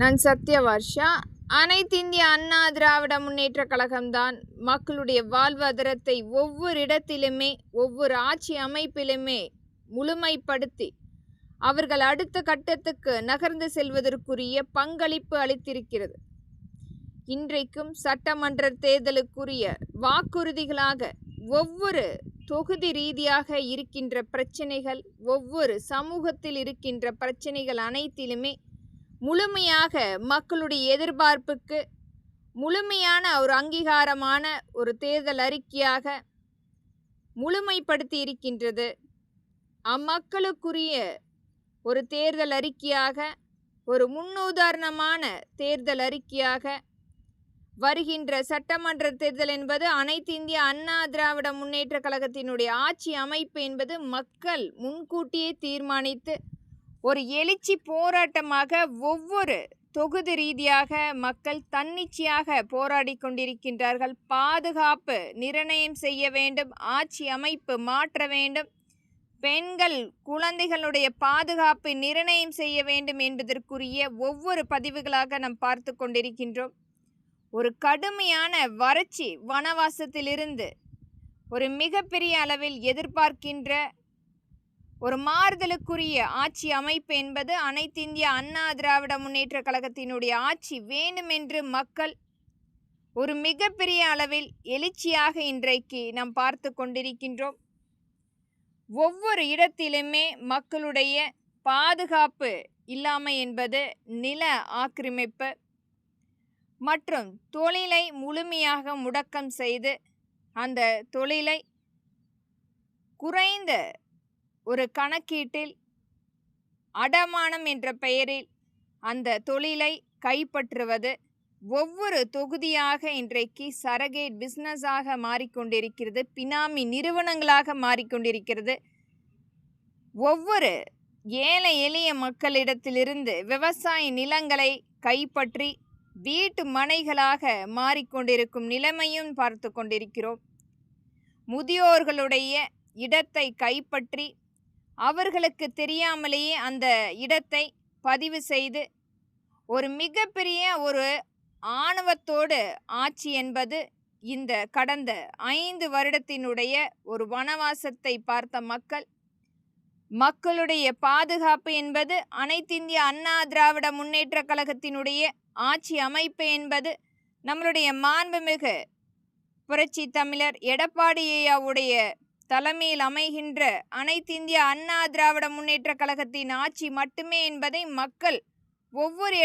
நான் சத்யவர்ஷா. அனைத்திந்திய அண்ணா திராவிட முன்னேற்ற கழகம்தான் மக்களுடைய வாழ்வாதாரத்தை ஒவ்வொரு இடத்திலுமே ஒவ்வொரு ஆட்சி அமைப்பிலுமே முழுமைப்படுத்தி அவர்கள் அடுத்த கட்டத்துக்கு நகர்ந்து செல்வதற்குரிய பங்களிப்பு அளித்திருக்கிறது. இன்றைக்கும் சட்டமன்ற தேர்தலுக்குரிய வாக்குறுதிகளாக ஒவ்வொரு தொகுதி ரீதியாக இருக்கின்ற பிரச்சனைகள், ஒவ்வொரு சமூகத்தில் இருக்கின்ற பிரச்சனைகள் அனைத்திலுமே முழுமையாக மக்களுடைய எதிர்பார்ப்புக்கு முழுமையான ஒரு அங்கீகாரமான ஒரு தேர்தல் அறிக்கையாக முழுமைப்படுத்தி இருக்கின்றது. அம்மக்களுக்குரிய ஒரு தேர்தல் அறிக்கையாக, ஒரு முன்னுதாரணமான தேர்தல் அறிக்கையாக வருகின்ற சட்டமன்ற தேர்தல் என்பது அனைத்து இந்திய அண்ணா திராவிட முன்னேற்ற கழகத்தினுடைய ஆட்சி அமைப்பு என்பது மக்கள் முன்கூட்டியே தீர்மானித்து ஒரு எழுச்சி போராட்டமாக ஒவ்வொரு தொகுதி ரீதியாக மக்கள் தன்னிச்சையாக போராடி கொண்டிருக்கின்றார்கள். பாதுகாப்பு நிர்ணயம் செய்ய வேண்டும், ஆட்சி அமைப்பு மாற்ற வேண்டும், பெண்கள் குழந்தைகளுடைய பாதுகாப்பு நிர்ணயம் செய்ய வேண்டும் என்பதற்குரிய ஒவ்வொரு பதிவுகளாக நாம் பார்த்து கொண்டிருக்கின்றோம். ஒரு கடுமையான வறட்சி வனவாசத்திலிருந்து ஒரு மிகப்பெரிய அளவில் எதிர்பார்க்கின்ற ஒரு மாறுதலுக்குரிய ஆட்சி அமைப்பு என்பது அனைத்து இந்திய அண்ணா திராவிட முன்னேற்ற கழகத்தினுடைய ஆட்சி வேண்டும் என்று மக்கள் ஒரு மிகப்பெரிய அளவில் எழுச்சியாக இன்றைக்கு நாம் பார்த்து கொண்டிருக்கின்றோம். ஒவ்வொரு இடத்திலுமே மக்களுடைய பாதுகாப்பு இல்லாமை என்பது நில ஆக்கிரமிப்பு மற்றும் தொழிலை முழுமையாக முடக்கம் செய்து அந்த தொழிலை குறைந்த ஒரு கணக்கீட்டில் அடமானம் என்ற பெயரில் அந்த தொழிலை கைப்பற்றுவது ஒவ்வொரு தொகுதியாக இன்றைக்கு சரகேட் பிஸ்னஸாக மாறிக்கொண்டிருக்கிறது, பினாமி நிறுவனங்களாக மாறிக்கொண்டிருக்கிறது. ஒவ்வொரு ஏழை எளிய மக்களிடத்திலிருந்து விவசாய நிலங்களை கைப்பற்றி வீட்டு மனைகளாக மாறிக்கொண்டிருக்கும் நிலைமையும் பார்த்து கொண்டிருக்கிறோம். முதியோர்களுடைய இடத்தை கைப்பற்றி அவர்களுக்கு தெரியாமலேயே அந்த இடத்தை பதிவு செய்து ஒரு மிகப்பெரிய ஒரு ஆணவத்தோடு ஆட்சி என்பது இந்த கடந்த 5 வருடத்தினுடைய ஒரு வனவாசத்தை பார்த்த மக்களுடைய பாதுகாப்பு என்பது அனைத்திந்திய அண்ணா திராவிட முன்னேற்ற கழகத்தினுடைய ஆட்சி அமைப்பு என்பது நம்மளுடைய மாண்புமிகு புரட்சி தமிழர் எடப்பாடி ஐயாவுடைய தலைமையில் அமைகின்ற அனைத்து இந்திய அண்ணா திராவிட முன்னேற்ற கழகத்தின் ஆட்சி மட்டுமே என்பதை மக்கள் ஒவ்வொரு